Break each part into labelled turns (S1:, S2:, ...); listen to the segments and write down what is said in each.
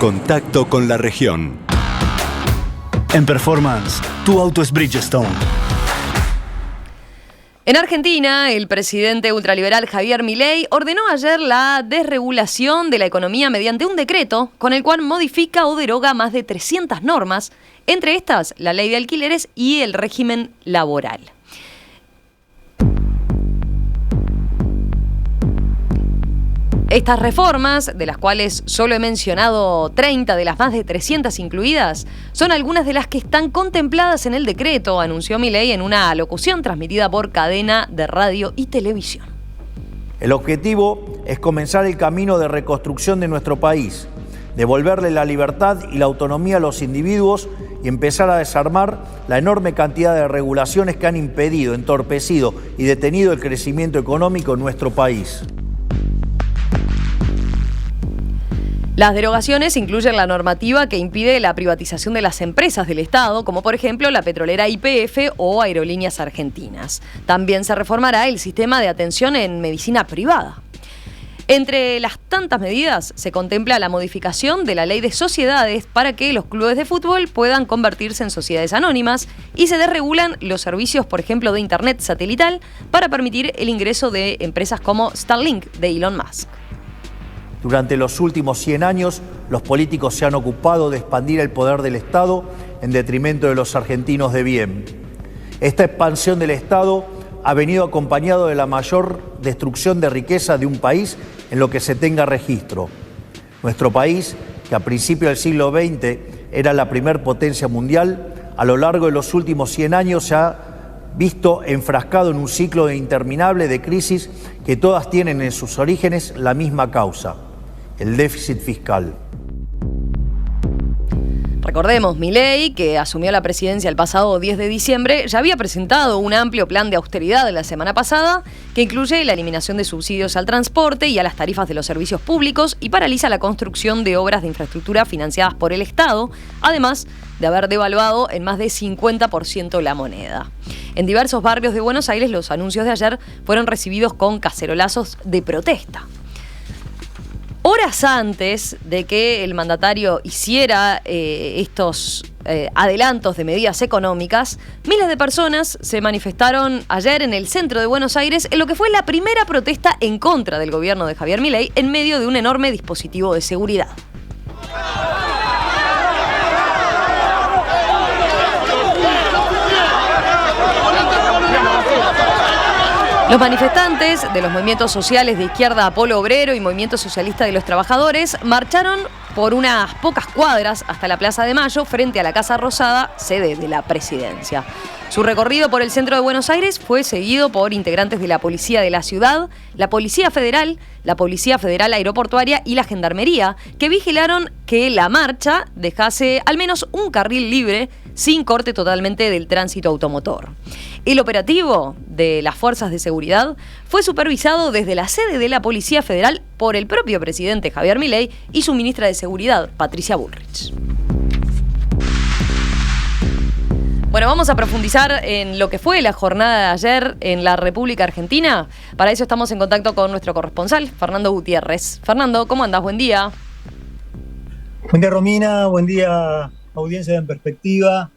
S1: Contacto con la región.
S2: En Performance, tu auto es Bridgestone.
S3: En Argentina, el presidente ultraliberal Javier Milei ordenó ayer la desregulación de la economía mediante un decreto con el cual modifica o deroga más de 300 normas, entre estas la ley de alquileres y el régimen laboral. Estas reformas, de las cuales solo he mencionado 30 de las más de 300 incluidas, son algunas de las que están contempladas en el decreto, anunció Milei en una locución transmitida por cadena de radio y televisión.
S4: El objetivo es comenzar el camino de reconstrucción de nuestro país, devolverle la libertad y la autonomía a los individuos y empezar a desarmar la enorme cantidad de regulaciones que han impedido, entorpecido y detenido el crecimiento económico en nuestro país.
S3: Las derogaciones incluyen la normativa que impide la privatización de las empresas del Estado, como por ejemplo la petrolera YPF o Aerolíneas Argentinas. También se reformará el sistema de atención en medicina privada. Entre las tantas medidas se contempla la modificación de la ley de sociedades para que los clubes de fútbol puedan convertirse en sociedades anónimas y se desregulan los servicios, por ejemplo, de internet satelital para permitir el ingreso de empresas como Starlink de Elon Musk.
S4: Durante los últimos 100 años, los políticos se han ocupado de expandir el poder del Estado en detrimento de los argentinos de bien. Esta expansión del Estado ha venido acompañado de la mayor destrucción de riqueza de un país en lo que se tenga registro. Nuestro país, que a principios del siglo XX era la primer potencia mundial, a lo largo de los últimos 100 años se ha visto enfrascado en un ciclo interminable de crisis que todas tienen en sus orígenes la misma causa: el déficit fiscal.
S3: Recordemos, Milei, que asumió la presidencia el pasado 10 de diciembre, ya había presentado un amplio plan de austeridad la semana pasada que incluye la eliminación de subsidios al transporte y a las tarifas de los servicios públicos y paraliza la construcción de obras de infraestructura financiadas por el Estado, además de haber devaluado en más de 50% la moneda. En diversos barrios de Buenos Aires los anuncios de ayer fueron recibidos con cacerolazos de protesta. Horas antes de que el mandatario hiciera estos adelantos de medidas económicas, miles de personas se manifestaron ayer en el centro de Buenos Aires en lo que fue la primera protesta en contra del gobierno de Javier Milei en medio de un enorme dispositivo de seguridad. Los manifestantes de los movimientos sociales de izquierda Polo Obrero y Movimiento Socialista de los Trabajadores marcharon por unas pocas cuadras hasta la Plaza de Mayo frente a la Casa Rosada, sede de la presidencia. Su recorrido por el centro de Buenos Aires fue seguido por integrantes de la Policía de la Ciudad, la Policía Federal Aeroportuaria y la Gendarmería, que vigilaron que la marcha dejase al menos un carril libre sin corte totalmente del tránsito automotor. El operativo de las fuerzas de seguridad fue supervisado desde la sede de la Policía Federal por el propio presidente Javier Milei y su ministra de Seguridad, Patricia Bullrich. Bueno, vamos a profundizar en lo que fue la jornada de ayer en la República Argentina. Para eso estamos en contacto con nuestro corresponsal, Fernando Gutiérrez. Fernando, ¿cómo andás? Buen día.
S5: Buen día, Romina. Buen día, audiencia de En Perspectiva.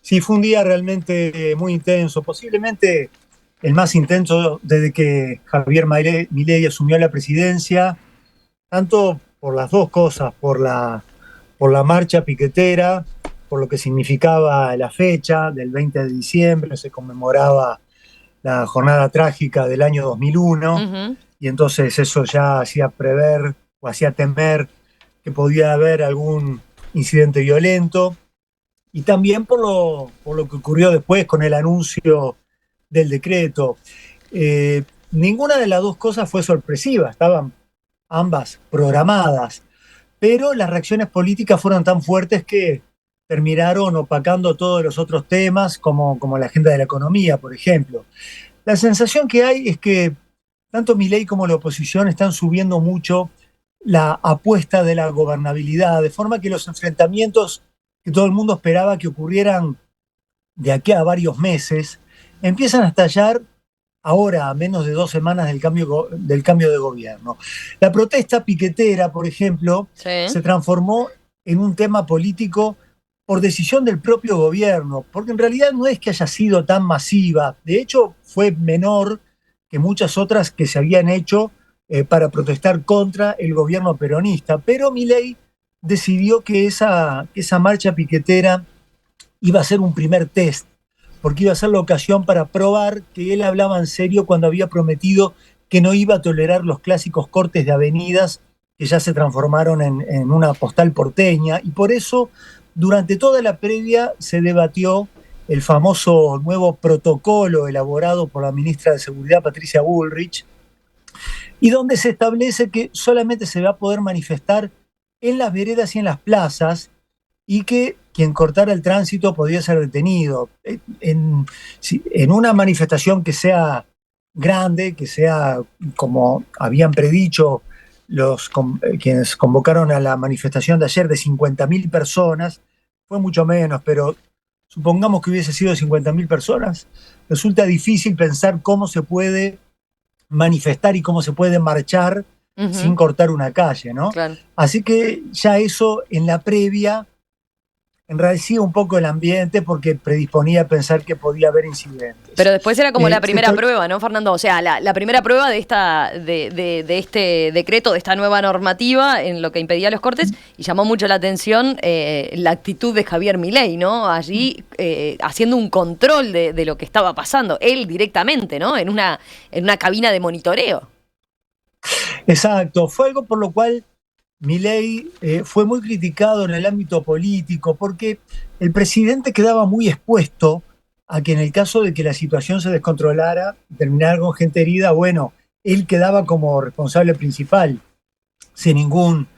S5: Sí, fue un día realmente muy intenso, posiblemente el más intenso desde que Javier Milei asumió la presidencia, tanto por las dos cosas, por la marcha piquetera, por lo que significaba la fecha del 20 de diciembre, se conmemoraba la jornada trágica del año 2001, y entonces eso ya hacía prever o hacía temer que podía haber algún incidente violento, y también por lo que ocurrió después con el anuncio del decreto. Ninguna de las dos cosas fue sorpresiva, estaban ambas programadas, pero las reacciones políticas fueron tan fuertes que terminaron opacando todos los otros temas, como la agenda de la economía, por ejemplo. La sensación que hay es que tanto Milei como la oposición están subiendo mucho la apuesta de la gobernabilidad, de forma que los enfrentamientos que todo el mundo esperaba que ocurrieran de aquí a varios meses, empiezan a estallar ahora, a menos de 2 semanas del cambio de gobierno. La protesta piquetera, por ejemplo, se transformó en un tema político por decisión del propio gobierno, porque en realidad no es que haya sido tan masiva, de hecho fue menor que muchas otras que se habían hecho para protestar contra el gobierno peronista, pero Milei decidió que esa marcha piquetera iba a ser un primer test, porque iba a ser la ocasión para probar que él hablaba en serio cuando había prometido que no iba a tolerar los clásicos cortes de avenidas que ya se transformaron en una postal porteña, y por eso durante toda la previa se debatió el famoso nuevo protocolo elaborado por la ministra de Seguridad, Patricia Bullrich, y donde se establece que solamente se va a poder manifestar en las veredas y en las plazas, y que quien cortara el tránsito podía ser detenido. En una manifestación que sea grande, que sea como habían predicho quienes convocaron a la manifestación de ayer, de 50.000 personas, fue mucho menos, pero supongamos que hubiese sido 50.000 personas, resulta difícil pensar cómo se puede manifestar y cómo se puede marchar sin cortar una calle, ¿no?
S3: Claro.
S5: Así que ya eso en la previa enrarecía un poco el ambiente porque predisponía a pensar que podía haber incidentes.
S3: Pero después era como la primera prueba, ¿no, Fernando? O sea, la primera prueba de este decreto, de esta nueva normativa en lo que impedía los cortes, y llamó mucho la atención la actitud de Javier Milei, ¿no? Allí haciendo un control de lo que estaba pasando, él directamente, ¿no? En una cabina de monitoreo.
S5: Exacto, fue algo por lo cual Milei fue muy criticado en el ámbito político, porque el presidente quedaba muy expuesto a que en el caso de que la situación se descontrolara, terminara con gente herida, bueno, él quedaba como responsable principal, sin ningún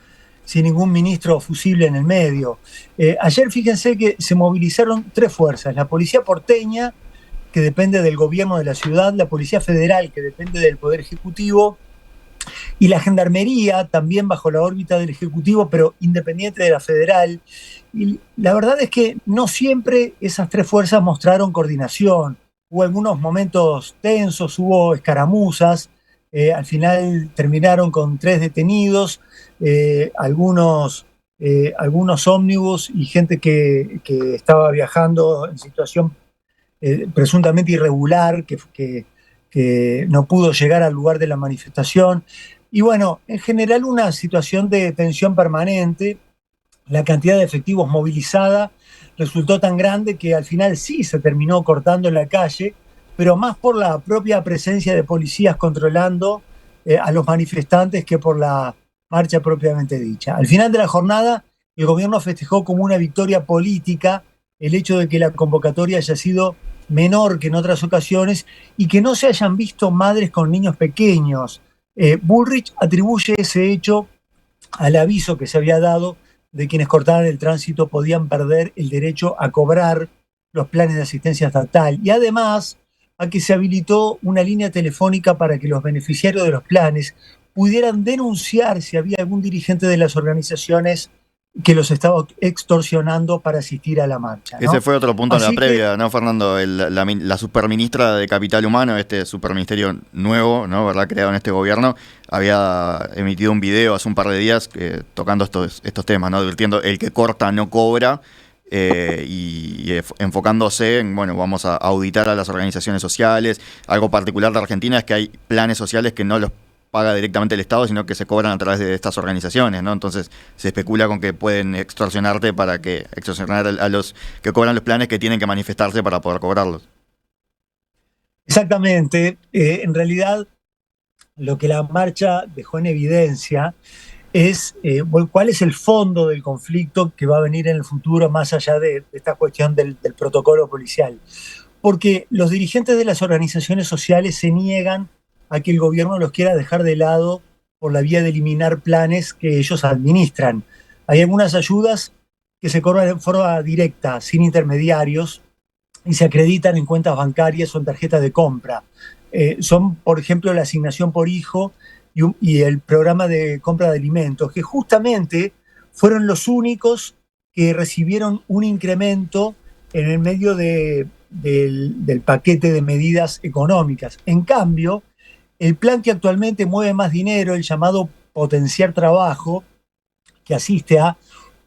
S5: ministro fusible en el medio. Ayer fíjense que se movilizaron 3 fuerzas: la policía porteña, que depende del gobierno de la ciudad, la policía federal, que depende del Poder Ejecutivo, y la gendarmería, también bajo la órbita del Ejecutivo, pero independiente de la federal. Y la verdad es que no siempre esas 3 fuerzas mostraron coordinación. Hubo algunos momentos tensos, hubo escaramuzas, al final terminaron con 3 detenidos, algunos ómnibus y gente que estaba viajando en situación presuntamente irregular, que no pudo llegar al lugar de la manifestación. Y bueno, en general una situación de tensión permanente. La cantidad de efectivos movilizada resultó tan grande que al final sí se terminó cortando en la calle, pero más por la propia presencia de policías controlando a los manifestantes que por la marcha propiamente dicha. Al final de la jornada, el gobierno festejó como una victoria política el hecho de que la convocatoria haya sido menor que en otras ocasiones y que no se hayan visto madres con niños pequeños. Bullrich atribuye ese hecho al aviso que se había dado de quienes cortaran el tránsito podían perder el derecho a cobrar los planes de asistencia estatal, y además a que se habilitó una línea telefónica para que los beneficiarios de los planes pudieran denunciar si había algún dirigente de las organizaciones que los estaba extorsionando para asistir a la marcha, ¿no?
S6: Ese fue otro punto en la
S5: Así
S6: previa, ¿no, Fernando? La superministra de Capital Humano, este superministerio nuevo, ¿no?, ¿verdad?, creado en este gobierno, había emitido un video hace un par de días tocando estos temas, ¿no?, advirtiendo el que corta no cobra, y enfocándose en, bueno, vamos a auditar a las organizaciones sociales. Algo particular de Argentina es que hay planes sociales que no los paga directamente el Estado, sino que se cobran a través de estas organizaciones, ¿no? Entonces se especula con que pueden extorsionar a los que cobran los planes, que tienen que manifestarse para poder cobrarlos.
S5: Exactamente. En realidad, lo que la marcha dejó en evidencia es cuál es el fondo del conflicto que va a venir en el futuro, más allá de esta cuestión del protocolo policial. Porque los dirigentes de las organizaciones sociales se niegan a que el gobierno los quiera dejar de lado por la vía de eliminar planes que ellos administran. Hay algunas ayudas que se cobran de forma directa, sin intermediarios, y se acreditan en cuentas bancarias o en tarjetas de compra. Son, por ejemplo, la asignación por hijo y el programa de compra de alimentos, que justamente fueron los únicos que recibieron un incremento en el medio del paquete de medidas económicas. En cambio, el plan que actualmente mueve más dinero, el llamado Potenciar Trabajo, que asiste a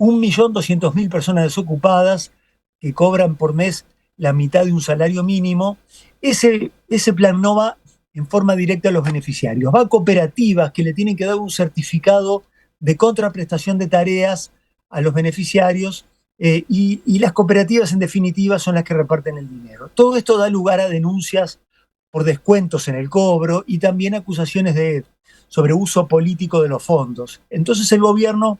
S5: 1.200.000 personas desocupadas que cobran por mes la mitad de un salario mínimo. Ese plan no va en forma directa a los beneficiarios, va a cooperativas que le tienen que dar un certificado de contraprestación de tareas a los beneficiarios, y las cooperativas en definitiva son las que reparten el dinero. Todo esto da lugar a denuncias por descuentos en el cobro y también acusaciones de sobreuso político de los fondos. Entonces el gobierno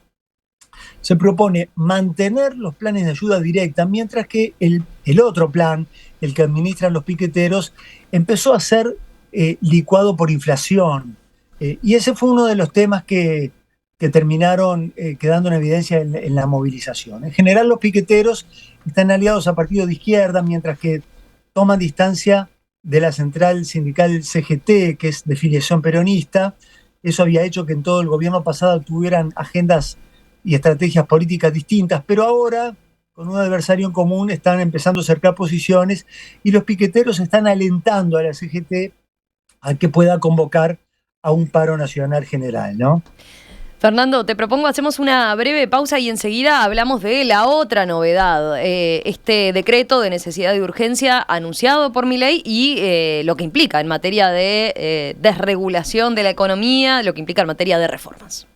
S5: se propone mantener los planes de ayuda directa, mientras que el otro plan, el que administran los piqueteros, empezó a ser licuado por inflación. Y ese fue uno de los temas que terminaron quedando en evidencia en la movilización. En general, los piqueteros están aliados a partidos de izquierda, mientras que toman distancia de la central sindical CGT, que es de filiación peronista. Eso había hecho que en todo el gobierno pasado tuvieran agendas y estrategias políticas distintas, pero ahora, con un adversario en común, están empezando a acercar posiciones y los piqueteros están alentando a la CGT a que pueda convocar a un paro nacional general, ¿no?
S3: Fernando, te propongo, hacemos una breve pausa y enseguida hablamos de la otra novedad, este decreto de necesidad de urgencia anunciado por Milei y lo que implica en materia de desregulación de la economía, lo que implica en materia de reformas.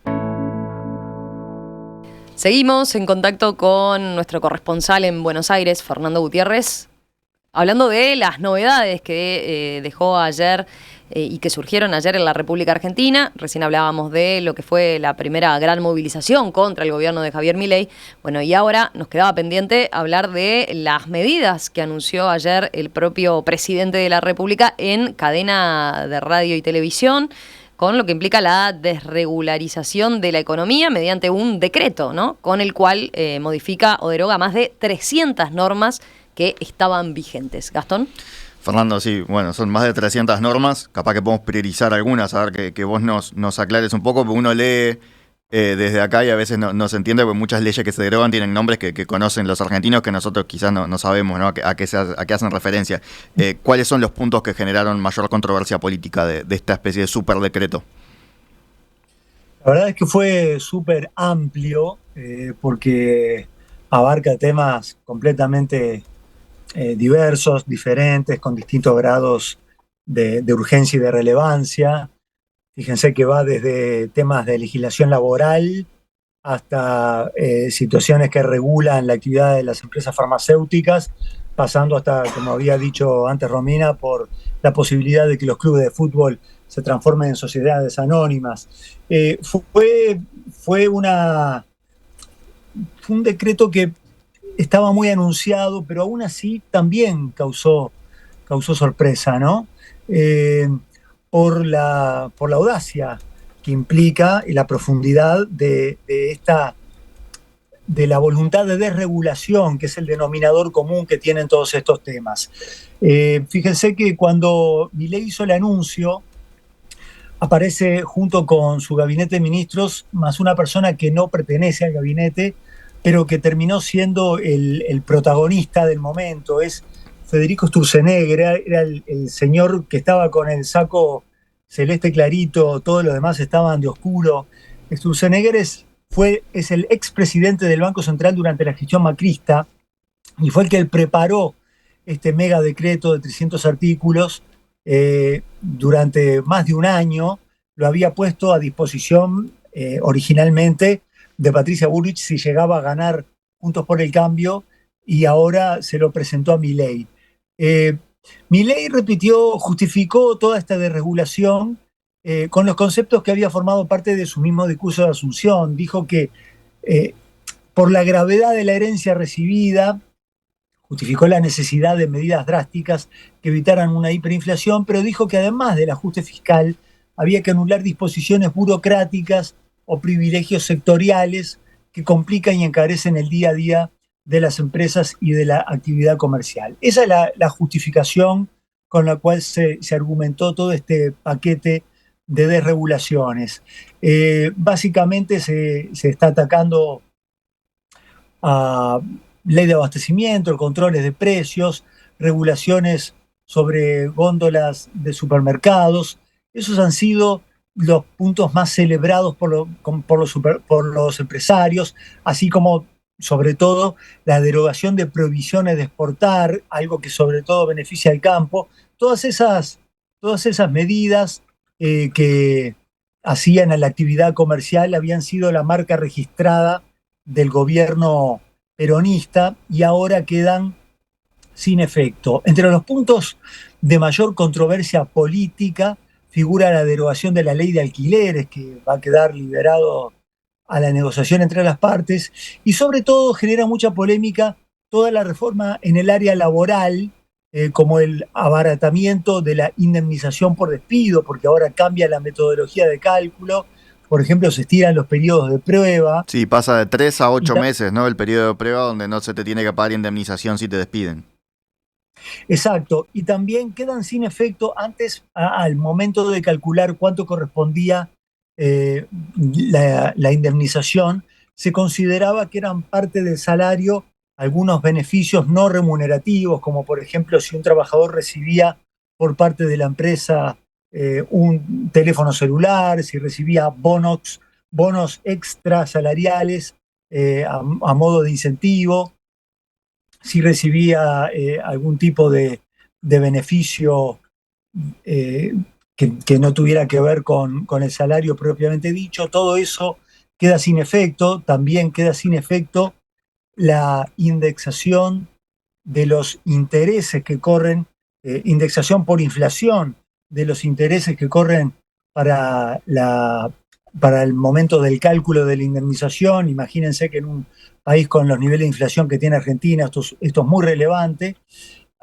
S3: Seguimos en contacto con nuestro corresponsal en Buenos Aires, Fernando Gutiérrez, hablando de las novedades que dejó ayer y que surgieron ayer en la República Argentina. Recién hablábamos de lo que fue la primera gran movilización contra el gobierno de Javier Milei. Bueno, y ahora nos quedaba pendiente hablar de las medidas que anunció ayer el propio presidente de la República en cadena de radio y televisión, con lo que implica la desregularización de la economía mediante un decreto, ¿no? Con el cual modifica o deroga más de 300 normas que estaban vigentes. Gastón.
S6: Fernando, sí, bueno, son más de 300 normas, capaz que podemos priorizar algunas, a ver que vos nos aclares un poco, porque uno lee desde acá y a veces no se entiende, porque muchas leyes que se derogan tienen nombres que conocen los argentinos que nosotros quizás no sabemos, ¿no? a qué hacen referencia. ¿Cuáles son los puntos que generaron mayor controversia política de esta especie de súper decreto?
S5: La verdad es que fue súper amplio, porque abarca temas completamente diversos, diferentes, con distintos grados de urgencia y de relevancia. Fíjense que va desde temas de legislación laboral hasta situaciones que regulan la actividad de las empresas farmacéuticas, pasando hasta, como había dicho antes Romina, por la posibilidad de que los clubes de fútbol se transformen en sociedades anónimas. Fue un decreto que estaba muy anunciado, pero aún así también causó sorpresa, ¿no? Por la audacia que implica y la profundidad de la voluntad de desregulación, que es el denominador común que tienen todos estos temas. Fíjense que cuando Milei hizo el anuncio, aparece junto con su gabinete de ministros, más una persona que no pertenece al gabinete, pero que terminó siendo el protagonista del momento. Es Federico Sturzenegger, era el señor que estaba con el saco celeste clarito, todos los demás estaban de oscuro. Sturzenegger es el expresidente del Banco Central durante la gestión macrista y fue el que preparó este mega decreto de 300 artículos durante más de un año. Lo había puesto a disposición originalmente de Patricia Bullrich si llegaba a ganar Juntos por el Cambio, y ahora se lo presentó a Milei. Milei justificó toda esta desregulación con los conceptos que había formado parte de su mismo discurso de Asunción. Dijo que por la gravedad de la herencia recibida, justificó la necesidad de medidas drásticas que evitaran una hiperinflación, pero dijo que además del ajuste fiscal había que anular disposiciones burocráticas o privilegios sectoriales que complican y encarecen el día a día de las empresas y de la actividad comercial. Esa es la justificación con la cual se argumentó todo este paquete de desregulaciones. Básicamente se está atacando a ley de abastecimiento, controles de precios, regulaciones sobre góndolas de supermercados. Esos han sido los puntos más celebrados por los empresarios, así como, sobre todo, la derogación de prohibiciones de exportar, algo que sobre todo beneficia al campo. Todas esas medidas que hacían a la actividad comercial habían sido la marca registrada del gobierno peronista y ahora quedan sin efecto. Entre los puntos de mayor controversia política figura la derogación de la ley de alquileres, que va a quedar liberado a la negociación entre las partes, y sobre todo genera mucha polémica toda la reforma en el área laboral, como el abaratamiento de la indemnización por despido, porque ahora cambia la metodología de cálculo. Por ejemplo, se estiran los periodos de prueba.
S6: Sí, pasa de 3 a 8 meses, ¿no? El periodo de prueba donde no se te tiene que pagar indemnización si te despiden.
S5: Exacto, y también quedan sin efecto antes, al momento de calcular cuánto correspondía la indemnización, se consideraba que eran parte del salario algunos beneficios no remunerativos, como por ejemplo si un trabajador recibía por parte de la empresa un teléfono celular, si recibía bonos extra salariales a modo de incentivo, si recibía algún tipo de beneficio que no tuviera que ver con el salario propiamente dicho. Todo eso queda sin efecto. También queda sin efecto la indexación de los intereses que corren, indexación por inflación de los intereses que corren para el momento del cálculo de la indemnización. Imagínense que en un país con los niveles de inflación que tiene Argentina, esto es muy relevante.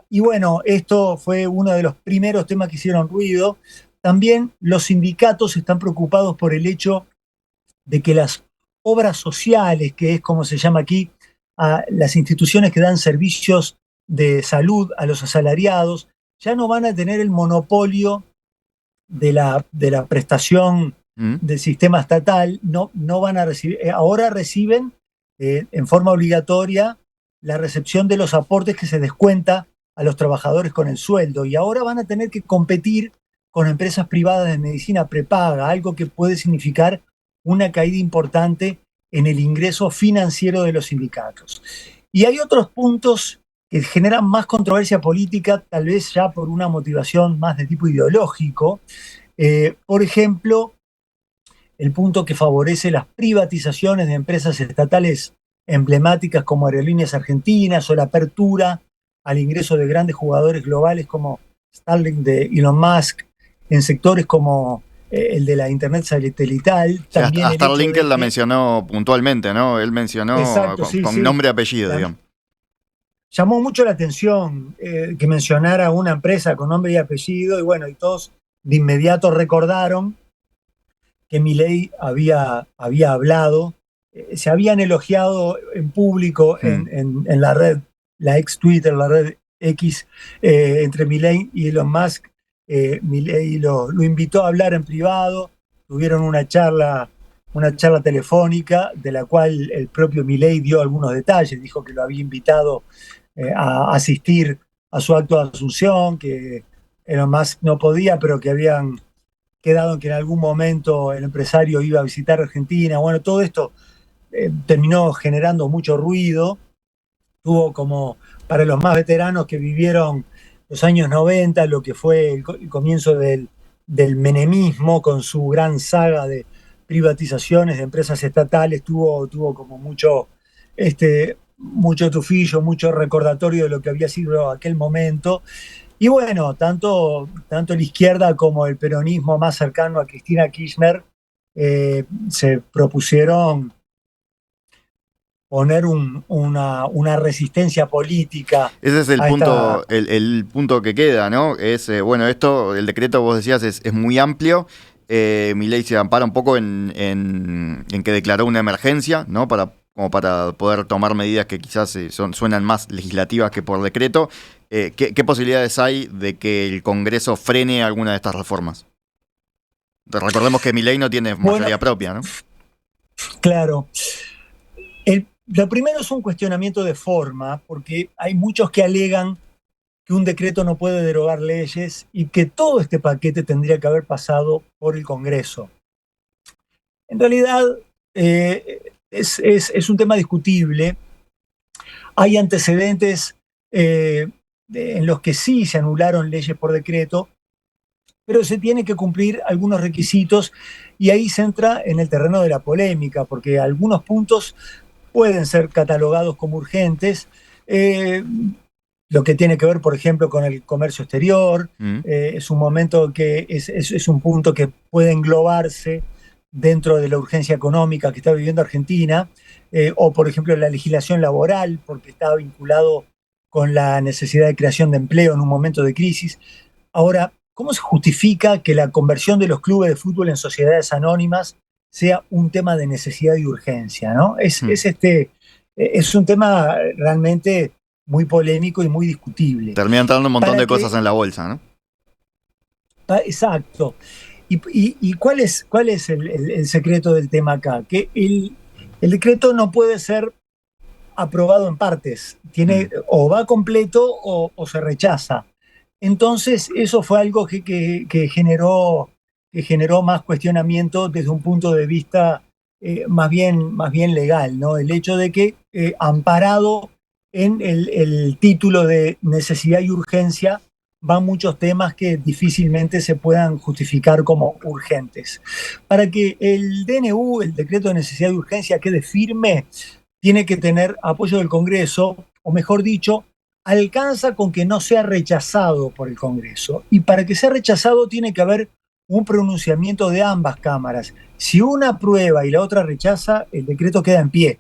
S5: Y bueno, esto fue uno de los primeros temas que hicieron ruido. También los sindicatos están preocupados por el hecho de que las obras sociales, que es como se llama aquí, a las instituciones que dan servicios de salud a los asalariados, ya no van a tener el monopolio de la prestación del sistema estatal, no van a recibir, ahora reciben en forma obligatoria la recepción de los aportes que se descuenta a los trabajadores con el sueldo, y ahora van a tener que competir con empresas privadas de medicina prepaga, algo que puede significar una caída importante en el ingreso financiero de los sindicatos. Y hay otros puntos que generan más controversia política, tal vez ya por una motivación más de tipo ideológico. Por ejemplo, el punto que favorece las privatizaciones de empresas estatales emblemáticas como Aerolíneas Argentinas, o la apertura al ingreso de grandes jugadores globales como Starlink de Elon Musk en sectores como el de la Internet satelital. También
S6: a Starlink él la mencionó puntualmente, ¿no? Él mencionó con nombre y apellido, digamos.
S5: Llamó mucho la atención que mencionara una empresa con nombre y apellido, y bueno, y todos de inmediato recordaron que Milei había hablado, se habían elogiado en público en la red, la ex Twitter, la red X, entre Milei y Elon Musk. Milei lo invitó a hablar en privado, tuvieron una charla telefónica de la cual el propio Milei dio algunos detalles, dijo que lo había invitado a asistir a su acto de asunción, que Elon Musk no podía, pero que habían quedado en que en algún momento el empresario iba a visitar Argentina. Bueno, todo esto terminó generando mucho ruido. Tuvo, como para los más veteranos que vivieron los años 90, lo que fue el comienzo del menemismo, con su gran saga de privatizaciones de empresas estatales, tuvo como mucho tufillo, mucho recordatorio de lo que había sido aquel momento. Y bueno, tanto la izquierda como el peronismo más cercano a Cristina Kirchner se propusieron poner una resistencia política.
S6: Ese es el punto que queda, ¿no? Es bueno, el decreto, vos decías, es muy amplio. Milei se ampara un poco en que declaró una emergencia, ¿no? Como para poder tomar medidas que quizás suenan más legislativas que por decreto. ¿Qué posibilidades hay de que el Congreso frene alguna de estas reformas? Recordemos que Milei no tiene mayoría propia, ¿no?
S5: Claro. Lo primero es un cuestionamiento de forma, porque hay muchos que alegan que un decreto no puede derogar leyes y que todo este paquete tendría que haber pasado por el Congreso. En realidad es un tema discutible. Hay antecedentes en los que sí se anularon leyes por decreto, pero se tiene que cumplir algunos requisitos y ahí se entra en el terreno de la polémica, porque algunos puntos pueden ser catalogados como urgentes. Lo que tiene que ver, por ejemplo, con el comercio exterior, es un momento que es un punto que puede englobarse dentro de la urgencia económica que está viviendo Argentina, o por ejemplo la legislación laboral, porque está vinculado con la necesidad de creación de empleo en un momento de crisis. Ahora, ¿cómo se justifica que la conversión de los clubes de fútbol en sociedades anónimas sea un tema de necesidad y urgencia, ¿no? Es un tema realmente muy polémico y muy discutible.
S6: Termina entrando un montón de cosas en la bolsa, ¿no?
S5: Exacto. ¿Y cuál es el secreto del tema acá? Que el decreto no puede ser aprobado en partes. O va completo o se rechaza. Entonces, eso fue algo que generó más cuestionamiento desde un punto de vista más bien legal, ¿no? El hecho de que, amparado en el título de necesidad y urgencia, van muchos temas que difícilmente se puedan justificar como urgentes. Para que el DNU, el decreto de necesidad y urgencia, quede firme, tiene que tener apoyo del Congreso, o mejor dicho, alcanza con que no sea rechazado por el Congreso. Y para que sea rechazado tiene que haber un pronunciamiento de ambas cámaras. Si una aprueba y la otra rechaza, el decreto queda en pie.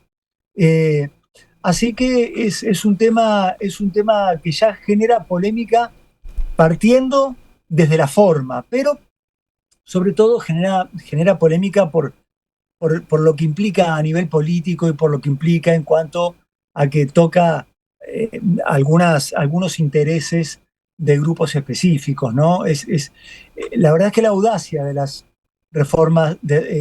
S5: Así que es un tema que ya genera polémica partiendo desde la forma, pero sobre todo genera polémica por lo que implica a nivel político y por lo que implica en cuanto a que toca algunos intereses de grupos específicos, ¿no? La verdad es que la audacia de las reformas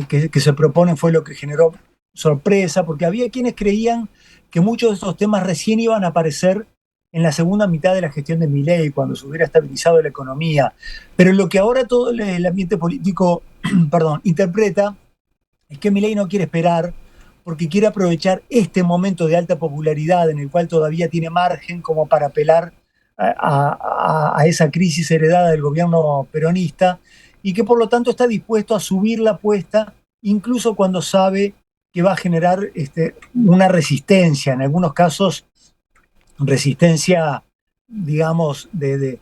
S5: que se proponen fue lo que generó sorpresa, porque había quienes creían que muchos de estos temas recién iban a aparecer en la segunda mitad de la gestión de Milei, cuando se hubiera estabilizado la economía. Pero lo que ahora todo el ambiente político interpreta es que Milei no quiere esperar, porque quiere aprovechar este momento de alta popularidad en el cual todavía tiene margen como para apelar a esa crisis heredada del gobierno peronista, y que por lo tanto está dispuesto a subir la apuesta incluso cuando sabe que va a generar una resistencia, en algunos casos resistencia, digamos, de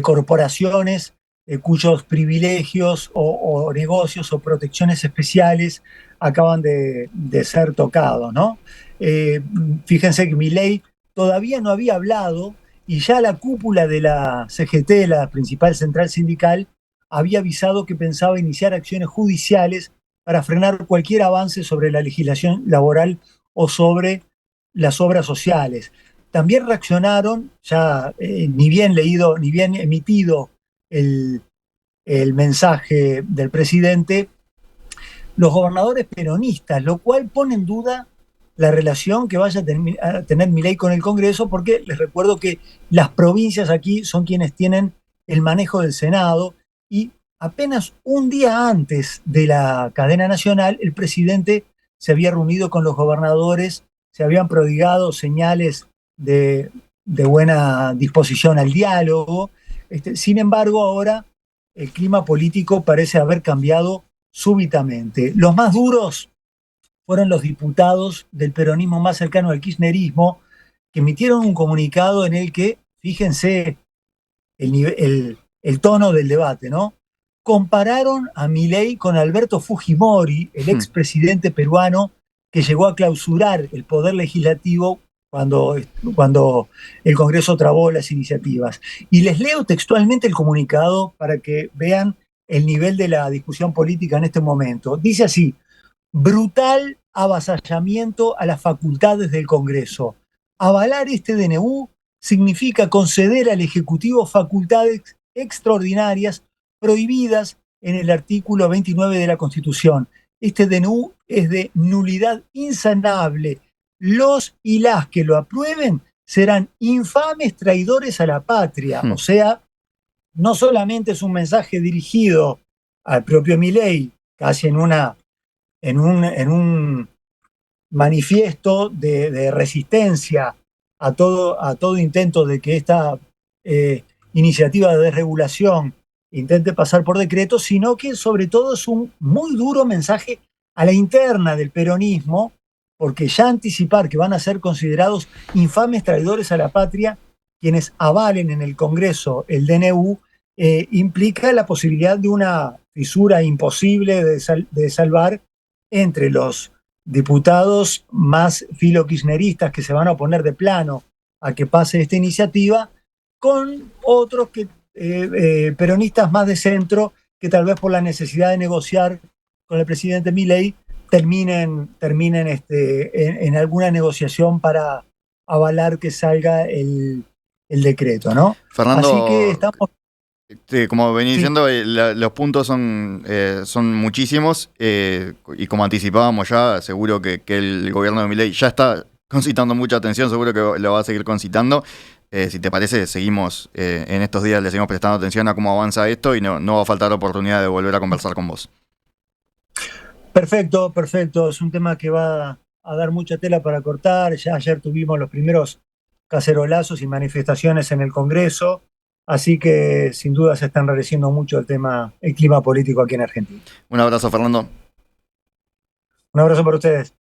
S5: corporaciones cuyos privilegios o negocios o protecciones especiales acaban de ser tocados, ¿no? Fíjense que Milei todavía no había hablado y ya la cúpula de la CGT, la principal central sindical, había avisado que pensaba iniciar acciones judiciales para frenar cualquier avance sobre la legislación laboral o sobre las obras sociales. También reaccionaron, ya ni bien emitido el mensaje del presidente, los gobernadores peronistas, lo cual pone en duda la relación que vaya a tener Milei con el Congreso, porque les recuerdo que las provincias aquí son quienes tienen el manejo del Senado, y apenas un día antes de la cadena nacional, el presidente se había reunido con los gobernadores, se habían prodigado señales de buena disposición al diálogo. Sin embargo, ahora el clima político parece haber cambiado súbitamente. Los más duros fueron los diputados del peronismo más cercano al kirchnerismo, que emitieron un comunicado en el que, fíjense el tono del debate, ¿no? Compararon a Milei con Alberto Fujimori, el expresidente peruano que llegó a clausurar el poder legislativo cuando el Congreso trabó las iniciativas. Y les leo textualmente el comunicado para que vean el nivel de la discusión política en este momento. Dice así: brutal avasallamiento a las facultades del Congreso. Avalar este DNU significa conceder al Ejecutivo facultades extraordinarias prohibidas en el artículo 29 de la Constitución. Este DNU es de nulidad insanable. Los y las que lo aprueben serán infames traidores a la patria. O sea, no solamente es un mensaje dirigido al propio Milei, casi en un manifiesto de resistencia a todo intento de que esta iniciativa de desregulación intente pasar por decreto, sino que sobre todo es un muy duro mensaje a la interna del peronismo, porque ya anticipar que van a ser considerados infames traidores a la patria quienes avalen en el Congreso el DNU, implica la posibilidad de una fisura imposible de salvar entre los diputados más filokirchneristas que se van a oponer de plano a que pase esta iniciativa, con otros peronistas más de centro que tal vez por la necesidad de negociar con el presidente Milei terminen en alguna negociación para avalar que salga el decreto, ¿no?
S6: Fernando,
S5: así que estamos...
S6: como venís
S5: Sí.
S6: diciendo, los puntos son muchísimos y como anticipábamos ya, seguro que el gobierno de Milei ya está concitando mucha atención, seguro que lo va a seguir concitando. Si te parece, seguimos en estos días, le seguimos prestando atención a cómo avanza esto y no va a faltar oportunidad de volver a conversar con vos.
S5: Perfecto, perfecto. Es un tema que va a dar mucha tela para cortar. Ya ayer tuvimos los primeros cacerolazos y manifestaciones en el Congreso, así que sin duda se está enrareciendo mucho el clima político aquí en Argentina.
S6: Un abrazo, Fernando.
S5: Un abrazo para ustedes.